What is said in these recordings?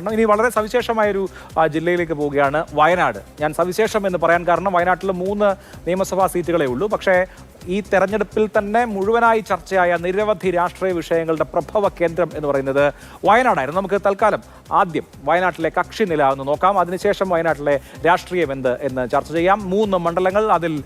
കാരണം ഇനി വളരെ സവിശേഷമായൊരു ജില്ലയിലേക്ക് പോവുകയാണ് വയനാട്. ഞാൻ സവിശേഷം എന്ന് പറയാൻ കാരണം വയനാട്ടിൽ 3 നിയമസഭാ സീറ്റുകളേ ഉള്ളൂ. പക്ഷേ ഈ തെരഞ്ഞെടുപ്പിൽ തന്നെ മുഴുവനായി ചർച്ചയായ നിരവധി രാഷ്ട്രീയ വിഷയങ്ങളുടെ പ്രഭവ കേന്ദ്രം എന്ന് പറയുന്നത് വയനാടായിരുന്നു. നമുക്ക് തൽക്കാലം ആദ്യം വയനാട്ടിലെ കക്ഷി നില എന്ന് നോക്കാം. അതിനുശേഷം വയനാട്ടിലെ രാഷ്ട്രീയം എന്ന് ചർച്ച ചെയ്യാം. 3 മണ്ഡലങ്ങൾ, അതിൽ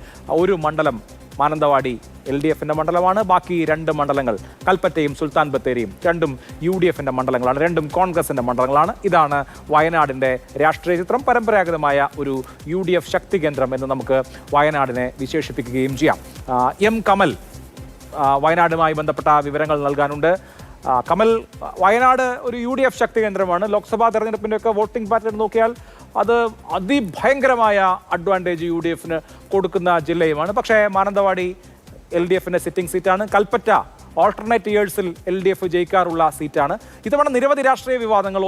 ഒരു മണ്ഡലം മാനന്തവാടി LDFിൻ്റെ മണ്ഡലമാണ്. ബാക്കി 2 മണ്ഡലങ്ങൾ കൽപ്പറ്റയും സുൽത്താൻ ബത്തേരിയും, രണ്ടും UDFിൻ്റെ മണ്ഡലങ്ങളാണ്, രണ്ടും കോൺഗ്രസിൻ്റെ മണ്ഡലങ്ങളാണ്. ഇതാണ് വയനാടിൻ്റെ രാഷ്ട്രീയ ചിത്രം. പരമ്പരാഗതമായ ഒരു UDF ശക്തി കേന്ദ്രം എന്ന് നമുക്ക് വയനാടിനെ വിശേഷിപ്പിക്കുകയും ചെയ്യാം. M കമൽ വയനാടുമായി ബന്ധപ്പെട്ട വിവരങ്ങൾ നൽകാനുണ്ട്. കമൽ, വയനാട് ഒരു UDF ശക്തി കേന്ദ്രമാണ്. ലോക്സഭാ തെരഞ്ഞെടുപ്പിൻ്റെയൊക്കെ വോട്ടിംഗ് പാറ്റേൺ നോക്കിയാൽ അത് അതിഭയങ്കരമായ അഡ്വാൻറ്റേജ് UDFിന് കൊടുക്കുന്ന ജില്ലയുമാണ്. പക്ഷേ മാനന്തവാടി LDFിൻ്റെ സിറ്റിംഗ് സീറ്റാണ്. കൽപ്പറ്റ ഓൾട്ടർനേറ്റ് ഇയേഴ്സിൽ LDF ജയിക്കാറുള്ള സീറ്റാണ്. ഇത്തവണ നിരവധി രാഷ്ട്രീയ വിവാദങ്ങൾ.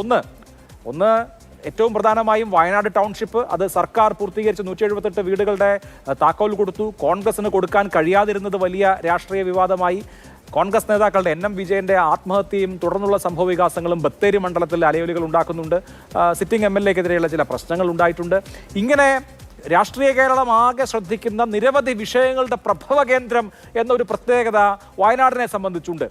ഒന്ന് ഏറ്റവും പ്രധാനമായും വയനാട് ടൗൺഷിപ്പ്, അത് സർക്കാർ പൂർത്തീകരിച്ച് 178 വീടുകളുടെ താക്കോൽ കൊടുത്തു. കോൺഗ്രസിന് കൊടുക്കാൻ കഴിയാതിരുന്നത് വലിയ രാഷ്ട്രീയ വിവാദമായി. കോൺഗ്രസ് നേതാക്കളുടെ NM വിജയന്റെ ആത്മഹത്യയും തുടർന്നുള്ള സംഭവ വികാസങ്ങളും ബത്തേരി മണ്ഡലത്തിൽ അലയൊലികൾ ഉണ്ടാക്കുന്നുണ്ട്. സിറ്റിംഗ് MLAക്കെതിരെയുള്ള ചില പ്രശ്നങ്ങൾ ഉണ്ടായിട്ടുണ്ട്. ഇങ്ങനെ രാഷ്ട്രീയ കേരളം ആകെ ശ്രദ്ധിക്കുന്ന നിരവധി വിഷയങ്ങളുടെ പ്രഭവ കേന്ദ്രം എന്നൊരു പ്രത്യേകത വയനാടിനെ സംബന്ധിച്ചുണ്ട്.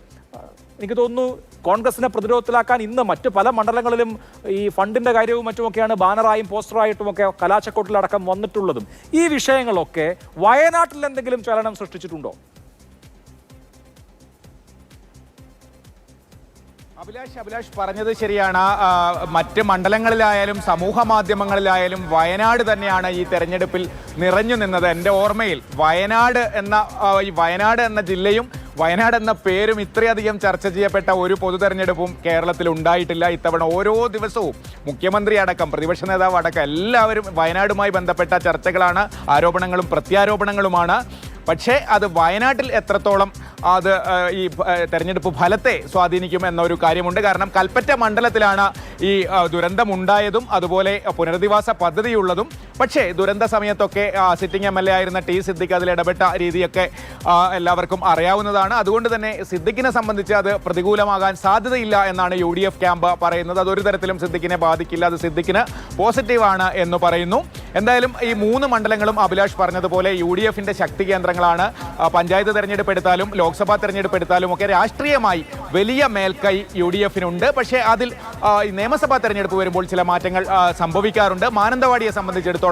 എനിക്ക് തോന്നുന്നു കോൺഗ്രസിനെ പ്രതിരോധത്തിലാക്കാൻ ഇന്ന് മറ്റ് പല മണ്ഡലങ്ങളിലും ഈ ഫണ്ടിൻ്റെ കാര്യവും മറ്റുമൊക്കെയാണ് ബാനറായും പോസ്റ്ററായിട്ടുമൊക്കെ കലാശക്കൊട്ടിലടക്കം വന്നിട്ടുള്ളതും. ഈ വിഷയങ്ങളൊക്കെ വയനാട്ടിൽ എന്തെങ്കിലും ചലനം സൃഷ്ടിച്ചിട്ടുണ്ടോ? അഭിലാഷ് പറഞ്ഞത് ശരിയാണ്. മറ്റ് മണ്ഡലങ്ങളിലായാലും സമൂഹ മാധ്യമങ്ങളിലായാലും വയനാട് തന്നെയാണ് ഈ തെരഞ്ഞെടുപ്പിൽ നിറഞ്ഞു നിന്നത്. എൻ്റെ ഓർമ്മയിൽ വയനാട് എന്ന ജില്ലയും വയനാട് എന്ന പേരും ഇത്രയധികം ചർച്ച ചെയ്യപ്പെട്ട ഒരു പൊതു തെരഞ്ഞെടുപ്പും കേരളത്തിൽ ഉണ്ടായിട്ടില്ല. ഇത്തവണ ഓരോ ദിവസവും മുഖ്യമന്ത്രി അടക്കം പ്രതിപക്ഷ നേതാവ് അടക്കം എല്ലാവരും വയനാടുമായി ബന്ധപ്പെട്ട ചർച്ചകളാണ്, ആരോപണങ്ങളും പ്രത്യാരോപണങ്ങളുമാണ്. പക്ഷേ അത് വയനാട്ടിൽ എത്രത്തോളം അത് ഈ തെരഞ്ഞെടുപ്പ് ഫലത്തെ സ്വാധീനിക്കും എന്നൊരു കാര്യമുണ്ട്. കാരണം കൽപ്പറ്റ മണ്ഡലത്തിലാണ് ഈ ദുരന്തമുണ്ടായതും അതുപോലെ പുനരധിവാസ പദ്ധതിയുള്ളതും. പക്ഷേ ദുരന്ത സമയത്തൊക്കെ സിറ്റിംഗ് MLA ആയിരുന്ന T സിദ്ദിഖ് അതിൽ ഇടപെട്ട രീതിയൊക്കെ എല്ലാവർക്കും അറിയാവുന്നതാണ്. അതുകൊണ്ട് തന്നെ സിദ്ദിഖിനെ സംബന്ധിച്ച് അത് പ്രതികൂലമാകാൻ സാധ്യതയില്ല എന്നാണ് UDF ക്യാമ്പ് പറയുന്നത്. അതൊരു തരത്തിലും സിദ്ദിഖിനെ ബാധിക്കില്ല, അത് സിദ്ദിഖിന് പോസിറ്റീവാണ് എന്ന് പറയുന്നു. എന്തായാലും ഈ 3 മണ്ഡലങ്ങളും അഭിലാഷ് പറഞ്ഞതുപോലെ UDFിൻ്റെ ശക്തി കേന്ദ്രങ്ങളാണ്. പഞ്ചായത്ത് തെരഞ്ഞെടുപ്പ് എടുത്താലും ലോക്സഭാ തെരഞ്ഞെടുപ്പ് എടുത്താലും ഒക്കെ രാഷ്ട്രീയമായി വലിയ മേൽക്കൈ UDFിനുണ്ട്. പക്ഷേ അതിൽ നിയമസഭാ തെരഞ്ഞെടുപ്പ് വരുമ്പോൾ ചില മാറ്റങ്ങൾ സംഭവിക്കാറുണ്ട്. മാനന്തവാടിയെ സംബന്ധിച്ചിടത്തോളം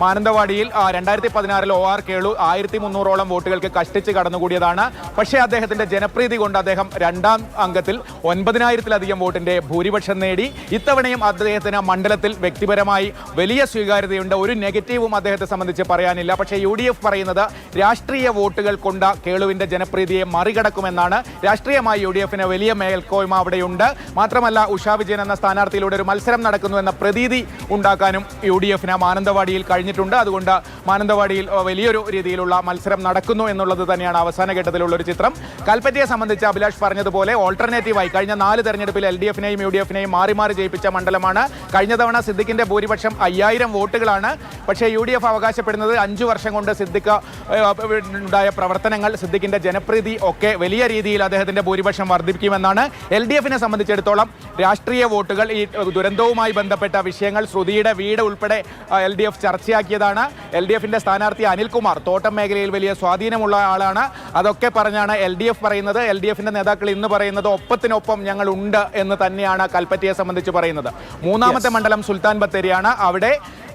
മാനന്തവാടിയിൽ 2016 OR കേളു 1300ഓളം വോട്ടുകൾക്ക് കഷ്ടിച്ച് കടന്നുകൂടിയതാണ്. പക്ഷേ അദ്ദേഹത്തിൻ്റെ ജനപ്രീതി കൊണ്ട് അദ്ദേഹം 2ാം അംഗത്തിൽ 9000-ലധികം വോട്ടിൻ്റെ ഭൂരിപക്ഷം നേടി. ഇത്തവണയും അദ്ദേഹത്തിന് മണ്ഡലത്തിൽ വ്യക്തിപരമായി വലിയ സ്വീകാര്യതയുണ്ട്. ഒരു നെഗറ്റീവും അദ്ദേഹത്തെ സംബന്ധിച്ച് പറയാനില്ല. പക്ഷേ UDF പറയുന്നത് രാഷ്ട്രീയ വോട്ടുകൾ കൊണ്ട് കേളുവിൻ്റെ ജനപ്രീതിയെ മറികടക്കുമെന്നാണ്. രാഷ്ട്രീയമായി UDFിന് വലിയ മേൽക്കോയ്മ അവിടെയുണ്ട്. മാത്രമല്ല ഉഷാ വിജയൻ എന്ന സ്ഥാനാർത്ഥിയിലൂടെ ഒരു മത്സരം നടക്കുന്നു എന്ന പ്രതീതി ഉണ്ടാക്കാനും UDFിന് മാനന്തവാടിയിൽ കഴിഞ്ഞിട്ടുണ്ട്. അതുകൊണ്ട് മാനന്തവാടിയിൽ വലിയൊരു രീതിയിലുള്ള മത്സരം നടക്കുന്നു എന്നുള്ളത് തന്നെയാണ് അവസാന ഘട്ടത്തിലുള്ള ഒരു ചിത്രം. കൽപ്പറ്റയെ സംബന്ധിച്ച് അഭിലാഷ് പറഞ്ഞതുപോലെ ഓൾട്ടർനേറ്റീവായി കഴിഞ്ഞ 4 തെരഞ്ഞെടുപ്പിൽ LDFിനെയും UDFിനെയും മാറി ജയിപ്പിച്ച മണ്ഡലമാണ്. കഴിഞ്ഞ തവണ സിദ്ദിഖിൻ്റെ ഭൂരിപക്ഷം 5000 വോട്ടുകളാണ്. പക്ഷേ UDF അവകാശപ്പെടുന്നത് 5 വർഷം കൊണ്ട് സിദ്ദിഖ് ഉണ്ടായ പ്രവർത്തനങ്ങൾ, സിദ്ദിഖിൻ്റെ ജനപ്രീതി ഒക്കെ വലിയ രീതിയിൽ അദ്ദേഹത്തിൻ്റെ ഭൂരിപക്ഷം വർദ്ധിപ്പിക്കുമെന്നാണ്. LDFിനെ സംബന്ധിച്ചിടത്തോളം രാഷ്ട്രീയ വോട്ടുകൾ, ഈ ദുരന്തവുമായി ബന്ധപ്പെട്ട വിഷയങ്ങൾ, ശ്രുതിയുടെ വീട് ഉൾപ്പെടെ LDF ചർച്ചയാക്കിയതാണ്. LDFിൻ്റെ സ്ഥാനാർത്ഥി അനിൽകുമാർ തോട്ടം മേഖലയിൽ വലിയ സ്വാധീനമുള്ള ആളാണ്. അതൊക്കെ പറഞ്ഞാണ് LDF പറയുന്നത്. LDFിൻ്റെ നേതാക്കൾ ഇന്ന് പറയുന്നത് ഒപ്പത്തിനൊപ്പം ഞങ്ങൾ ഉണ്ട് എന്ന് തന്നെയാണ് കൽപ്പറ്റയെ സംബന്ധിച്ച് പറയുന്നത്. 3ാമത്തെ മണ്ഡലം സുൽത്താൻ ബത്തേരിയാണ്. അവിടെ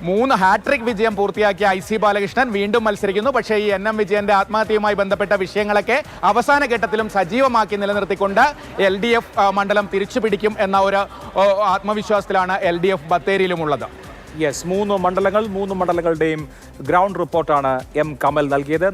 3 ഹാട്രിക് വിജയം പൂർത്തിയാക്കിയ IC ബാലകൃഷ്ണൻ വീണ്ടും മത്സരിക്കുന്നു. പക്ഷേ ഈ NM വിജയന്റെ ആത്മഹത്യയുമായി ബന്ധപ്പെട്ട വിഷയങ്ങളൊക്കെ അവസാന ഘട്ടത്തിലും സജീവമാക്കി നിലനിർത്തിക്കൊണ്ട് LDF മണ്ഡലം തിരിച്ചു പിടിക്കും എന്ന ഒരു ആത്മവിശ്വാസത്തിലാണ് LDF ബത്തേരിയിലുമുള്ളത്. യെസ്, 3 മണ്ഡലങ്ങളുടെയും ഗ്രൗണ്ട് റിപ്പോർട്ടാണ് M കമൽ നൽകിയത്.